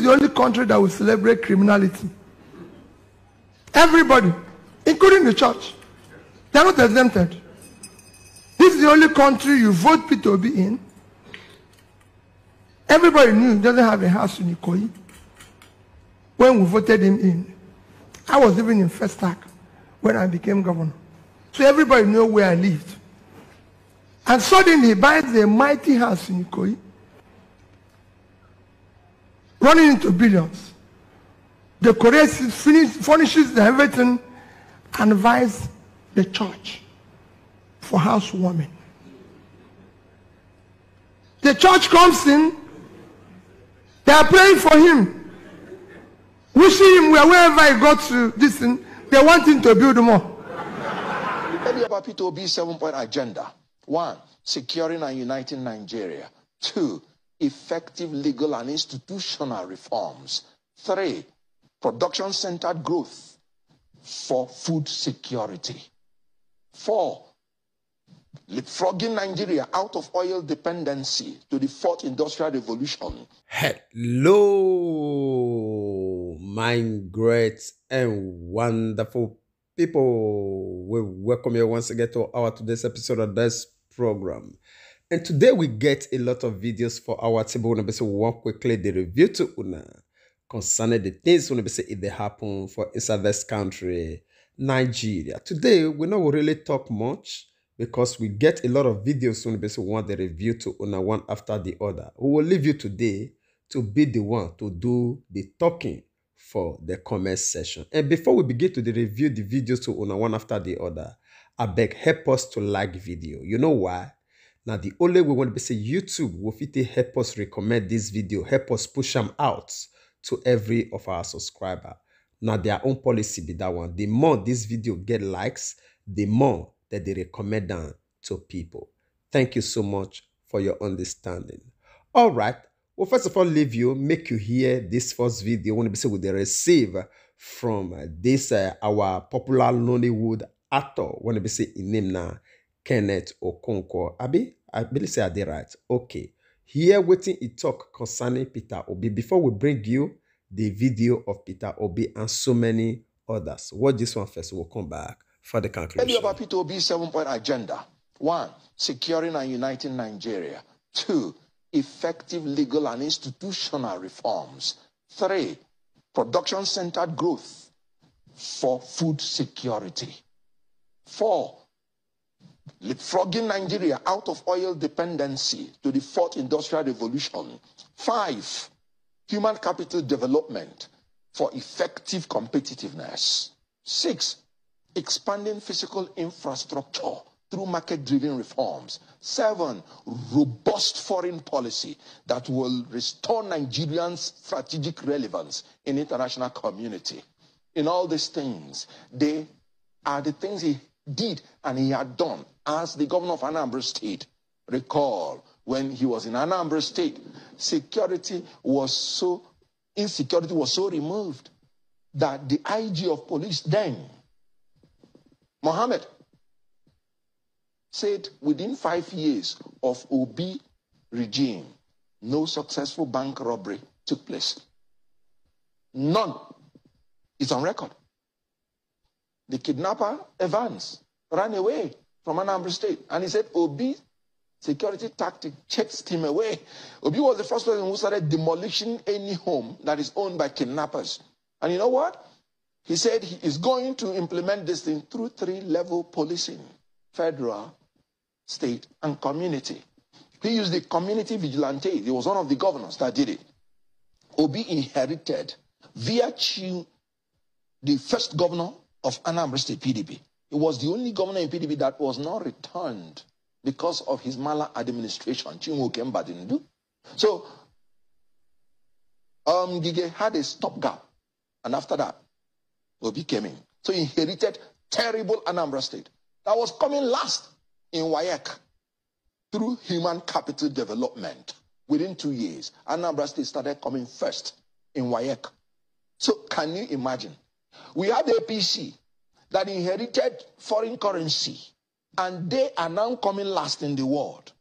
is the only country that will celebrate criminality. Everybody, including the church. They are not exempted. This is the only country you vote Peter Obi in. Everybody knew he doesn't have a house in Ikoyi. When we voted him in, I was living in Festac when I became governor. So everybody knew where I lived. And suddenly he buys a mighty house in Ikoyi, running into billions. Decorates, furnishes everything, and invites the church for housewarming. The church comes in, they are praying for him, wishing him wherever he got to this thing, they want him to build more. Earlier about Peter Obi's 7-point agenda. 1, securing and uniting Nigeria. 2, effective legal and institutional reforms. 3, production-centered growth for food security. 4, leapfrogging Nigeria out of oil dependency to the 4th industrial revolution. Hello, my great and wonderful people. We welcome you once again to our today's episode of this program. And today we get a lot of videos for our table. We want to work quickly the review to una concerning the things we want to say if they happen for inside this country, Nigeria. Today we not really talk much because we get a lot of videos we want the review to una one after the other. We will leave you today to be the one to do the talking for the comment session. And before we begin to review the videos to una one after the other, I beg help us to like video. You know why? Now the only way we want to say YouTube will fit help us recommend this video, help us push them out to every of our subscriber. Now their own policy be that one. The more this video get likes, the more that they recommend them to people. Thank you so much for your understanding. All right. Well, first of all, leave you, make you hear this first video when we say they receive from this our popular Nollywood actor when we say in name now Kenneth Okokwuo. I believe say I did right. Okay. Here waiting it talk concerning Peter Obi before we bring you the video of Peter Obi and so many others. Watch this one first. We'll come back for the conclusion. Earlier about Peter Obi's 7-point agenda. 1, securing and uniting Nigeria. 2, effective legal and institutional reforms. 3, production-centered growth for food security. 4, leapfrogging Nigeria out of oil dependency to the 4th industrial revolution. 5, human capital development for effective competitiveness. 6, expanding physical infrastructure through market-driven reforms. 7, robust foreign policy that will restore Nigerians' strategic relevance in international community. In all these things, they are the things he did and he had done as the governor of Anambra State. Recall, when he was in Anambra State, insecurity was so removed that the IG of police then, Mohammed, said within 5 years of Obi regime, no successful bank robbery took place. None. It's on record. The kidnapper, Evans, ran away from Anambra State. And he said Obi security tactic chased him away. Obi was the first person who started demolishing any home that is owned by kidnappers. And you know what? He said he is going to implement this thing through 3-level policing. Federal, state, and community. He used the community vigilante. He was one of the governors that did it. Obi inherited via Chiu, the first governor of Anambra State PDP. He was the only governor in PDP that was not returned because of his maladministration. Chinwoke didn't do. So, Gige had a stopgap. And after that, Obi came in. So he inherited terrible Anambra State. That was coming last in WAEC through human capital development. Within 2 years, Anambra State started coming first in WAEC. So can you imagine? We have the APC that inherited foreign currency, and they are now coming last in the world.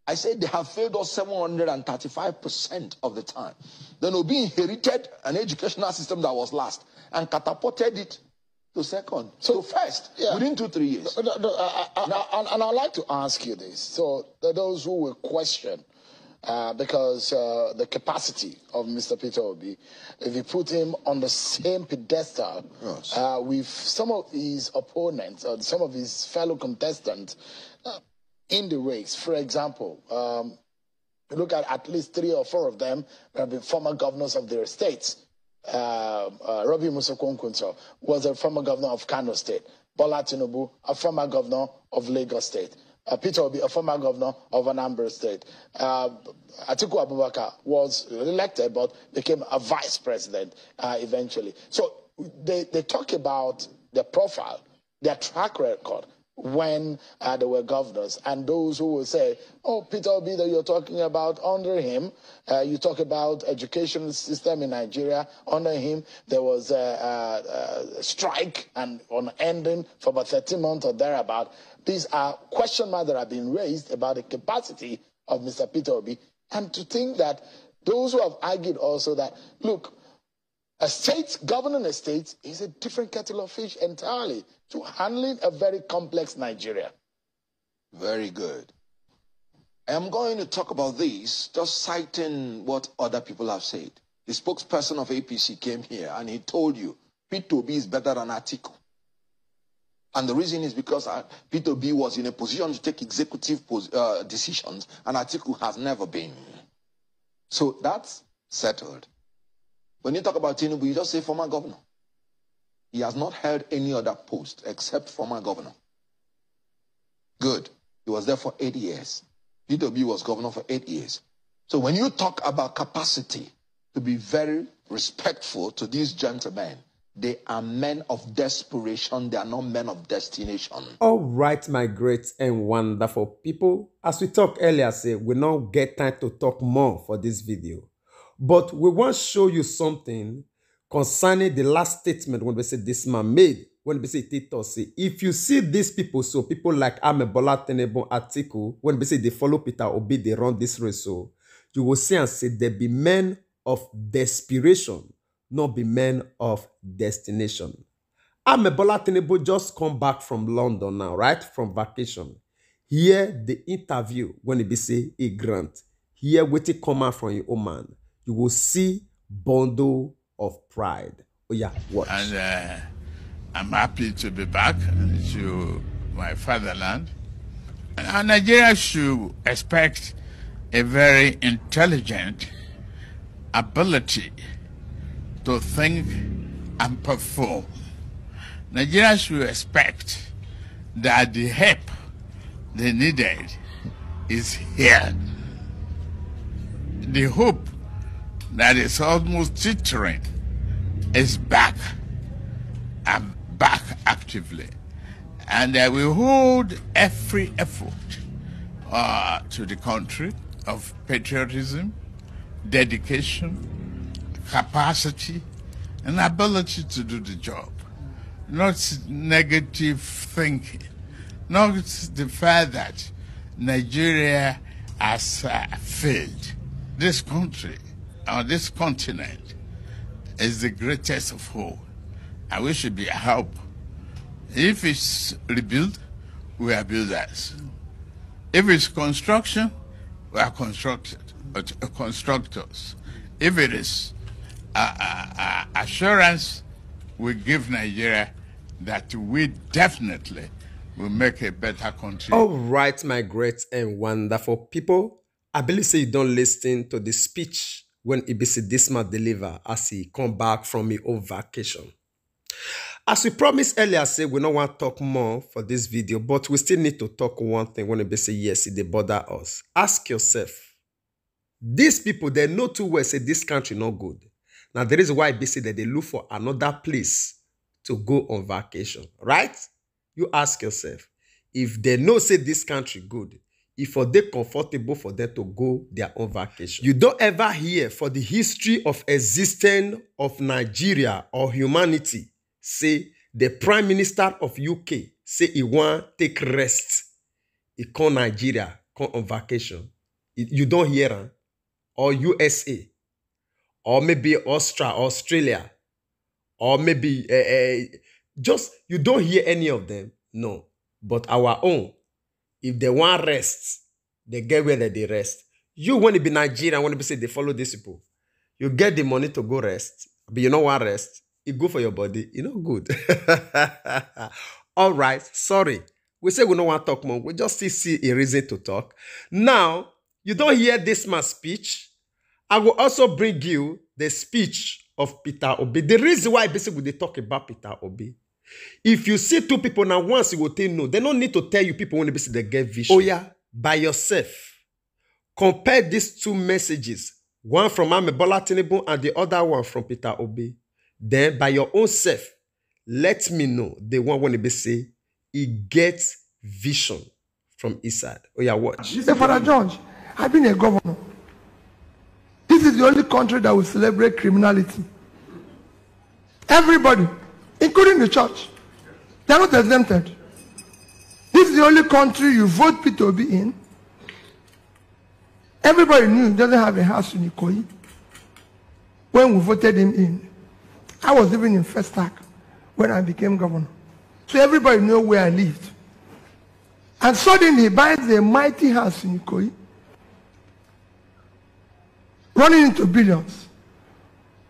I said they have failed us 735% of the time. Then Obi inherited an educational system that was last and catapulted it to second, so first, within 2-3 years. And I'd like to ask you this. So those who will question, because the capacity of Mr. Peter Obi, if you put him on the same pedestal with some of his opponents or some of his fellow contestants in the race, for example, look at least 3 or 4 of them have been former governors of their states. Robbie Musokonkunso was a former governor of Kano State. Bola Tinibu, a former governor of Lagos State. Peter Obi, a former governor of Anambra State. Atiku Abubakar was elected but became a vice president eventually. So they talk about their profile, their track record when they were governors, and those who will say, oh, Peter Obi that you're talking about, under him, you talk about education system in Nigeria, under him there was a strike and unending for about 13 months or thereabout. These are question marks that have been raised about the capacity of Mr. Peter Obi, and to think that those who have argued also that, look, a state, governing a state is a different kettle of fish entirely to handling a very complex Nigeria. Very good. I'm going to talk about this, just citing what other people have said. The spokesperson of APC came here and he told you, Peter Obi is better than Atiku. And the reason is because Peter Obi was in a position to take executive decisions and Atiku has never been. So that's settled. When you talk about Tinibu, you just say former governor. He has not held any other post except former governor. Good. He was there for 8 years. Peter Obi was governor for 8 years. So when you talk about capacity, to be very respectful to these gentlemen, they are men of desperation. They are not men of destination. All right, my great and wonderful people. As we talked earlier, we don't get time to talk more for this video. But we want to show you something concerning the last statement when we say this man made, when we say Tito say, if you see these people, so people like Bola Tinubu, Atiku, when we say they follow Peter Obi, they run this race, so you will see and say there be men of desperation, not be men of destination. Bola Tinubu just come back from London now, right? From vacation. Here the interview when it be say a grant. Here what it come out from your own man. You will see bundle of pride. Oh yeah, watch. And I'm happy to be back to my fatherland. And Nigeria should expect a very intelligent ability to think and perform. Nigeria should expect that the help they needed is here. The hope that is almost teetering is back and back actively. And we hold every effort to the country of patriotism, dedication, capacity, and ability to do the job. Not negative thinking, not the fact that Nigeria has failed. This country, or this continent, is the greatest of all, and we should be a help. If it's rebuilt, we are builders. If it's construction, we are constructors. If it is assurance, we give Nigeria that we definitely will make a better country. All right, my great and wonderful people. I believe you don't listen to the speech when Ibisi Disma deliver as he come back from his own vacation. As we promised earlier, we don't want to talk more for this video, but we still need to talk one thing when Ibisi yes, they bother us. Ask yourself, these people, they know too well say this country not good. Now, there is why Ibisi that they look for another place to go on vacation, right? You ask yourself, if they know say this country good, if they comfortable for them to go their own vacation. You don't ever hear for the history of existence of Nigeria or humanity, say the Prime Minister of UK say he want take rest. He come Nigeria, come on vacation. You don't hear them. Or USA. Or maybe Australia. Or maybe just, you don't hear any of them. No. But our own, if they want rest, they get where they rest. You want to be Nigerian, want to be say they follow these people. You get the money to go rest, but you don't want rest. It good for your body. You know, good. All right. Sorry. We say we don't want to talk more. We just still see a reason to talk. Now, you don't hear this man's speech. I will also bring you the speech of Peter Obi. The reason why basically they talk about Peter Obi. If you see two people now, once you will tell no, they don't need to tell you people when they get vision. Oh yeah, by yourself. Compare these two messages. One from Bola Tinibu and the other one from Peter Obi. Then by your own self, let me know the one when they say he gets vision from his side. Oh yeah, watch. Say, Father George, I've been a governor. This is the only country that will celebrate criminality. Everybody, including the church, they are not exempted. This is the only country you vote Peter Obi in. Everybody knew he doesn't have a house in Ikoyi. When we voted him in, I was living in Festac when I became governor. So everybody knew where I lived. And suddenly he buys a mighty house in Ikoyi, running into billions.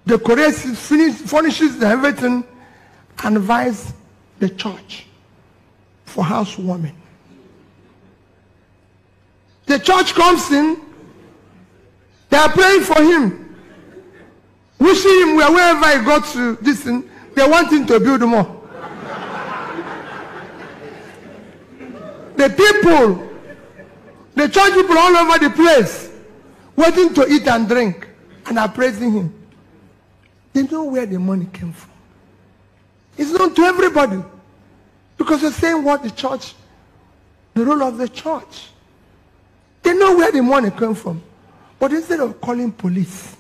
Decorates, furnishes everything, and invites the church for housewarming. The church comes in, they are praying for him, wishing him wherever he got to this thing, they want him to build more. The people, the church people all over the place, waiting to eat and drink, and are praising him. They know where the money came from. It's known to everybody. Because they're saying what the church, the role of the church. They know where the money came from. But instead of calling police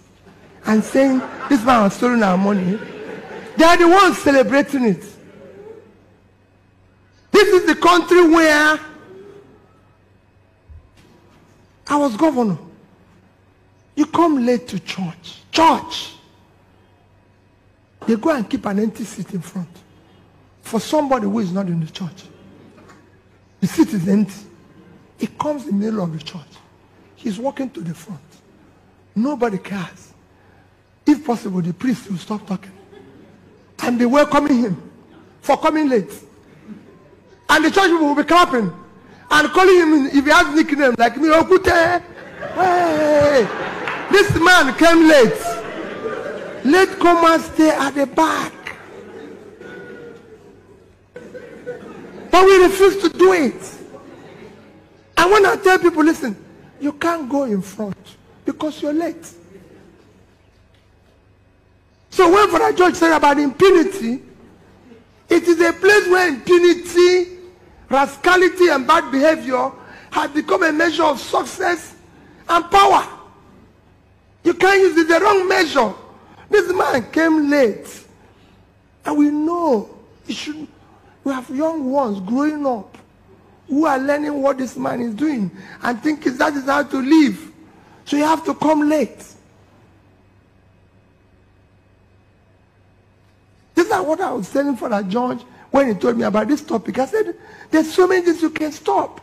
and saying, this man has stolen our money, they are the ones celebrating it. This is the country where I was governor. You come late to church. Church. They go and keep an empty seat in front for somebody who is not in the church. The seat is empty. He comes in the middle of the church. He's walking to the front. Nobody cares. If possible, the priest will stop talking and be welcoming him for coming late. And the church people will be clapping and calling him, if he has nickname like me, Okute. Hey, this man came late. Let come and stay at the back. But we refuse to do it. And when I tell people, listen, you can't go in front because you're late. So when Father George said about impunity, it is a place where impunity, rascality, and bad behavior have become a measure of success and power. You can't use it the wrong measure. This man came late. And we know we have young ones growing up who are learning what this man is doing and think that is how to live. So you have to come late. This is what I was telling Father George when he told me about this topic. I said, there's so many things you can stop.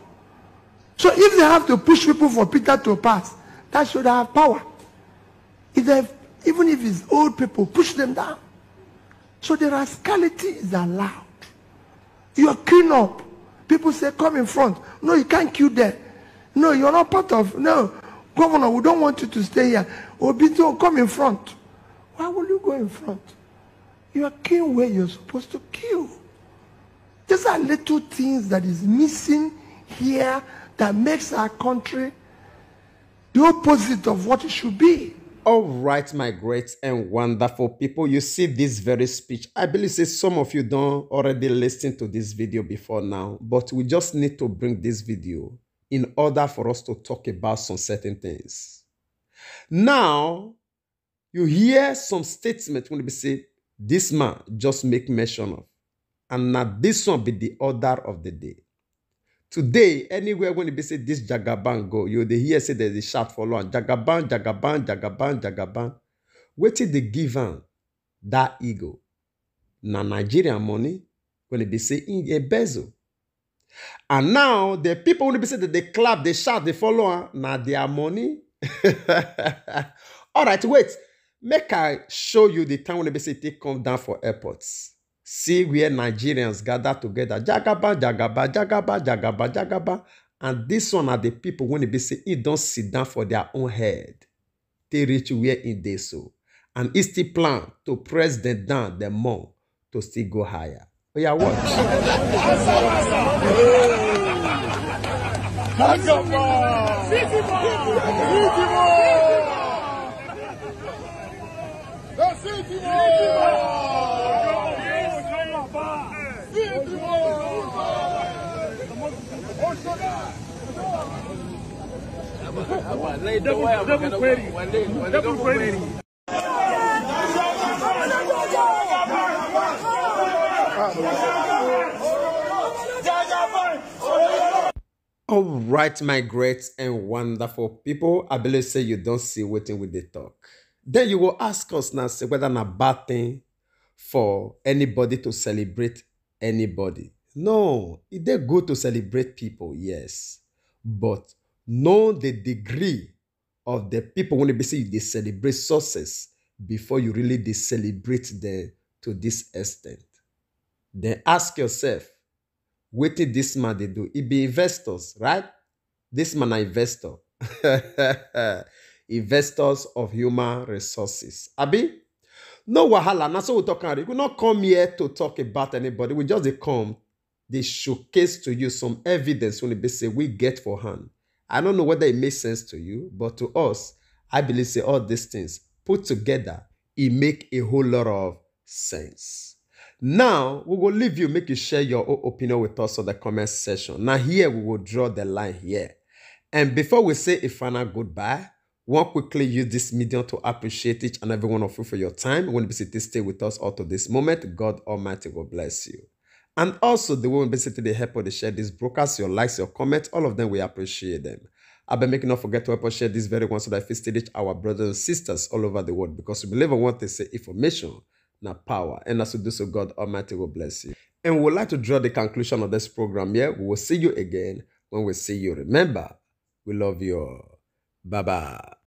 So if they have to push people for Peter to pass, that should have power. Even if it's old people, push them down. So the rascality is allowed. You are clean up. People say, come in front. No, you can't queue there. No, you're not part of. No, Governor, we don't want you to stay here. Obito, come in front. Why will you go in front? You are queuing where you're supposed to queue. These are little things that is missing here that makes our country the opposite of what it should be. All right, my great and wonderful people, you see this very speech. I believe some of you don't already listen to this video before now, but we just need to bring this video in order for us to talk about some certain things. Now, you hear some statements when they say, this man just make mention of, and now this one be the order of the day. Today, anywhere when they say this Jagaban go, you they hear say there's a shout for long. Jagaban, Jagaban, Jagaban, Jagaban. Wait till they give am that ego. Na Nigerian money when they say in a bezel. And now the people when they say that they clap, they shout, they follow, now their money. All right, wait. Make I show you the time when they say they come down for airports. See where Nigerians gather together. Jagaba, Jagaba, Jagaba, Jagaba, Jagaba. And this one are the people when they say it don't sit down for their own head. They reach where in they so. And it's the plan to press them down the more to still go higher. Oh yeah, watch. All right, my great and wonderful people, I believe say you don't see waiting with the talk. Then you will ask us now, say whether it's a bad thing for anybody to celebrate anybody. No, it is good to celebrate people, yes. But know the degree of the people when they say they celebrate success before you really they celebrate them to this extent. Then ask yourself, what did this man they do? It be investors, right? This man are investor. Investors of human resources. Abi? No wahala. That's what we're talking about. We not come here to talk about anybody. We just they come. They showcase to you some evidence when they say we get for hand. I don't know whether it makes sense to you, but to us, I believe say all these things put together, it make a whole lot of sense. Now, we will leave you, make you share your own opinion with us on the comment section. Now here, we will draw the line here. And before we say a final goodbye, we want quickly use this medium to appreciate each and every one of you for your time. When you stay with us all to this moment, God Almighty will bless you. And also, the women basically they help us to share this broadcast, your likes, your comments, all of them, we appreciate them. I've been making not forget to help us share this very one so that we still reach our brothers and sisters all over the world, because we believe in what they say, information, not power. And as we do so, God Almighty will bless you. And we would like to draw the conclusion of this program here. We will see you again when we see you. Remember, we love you all. Bye-bye.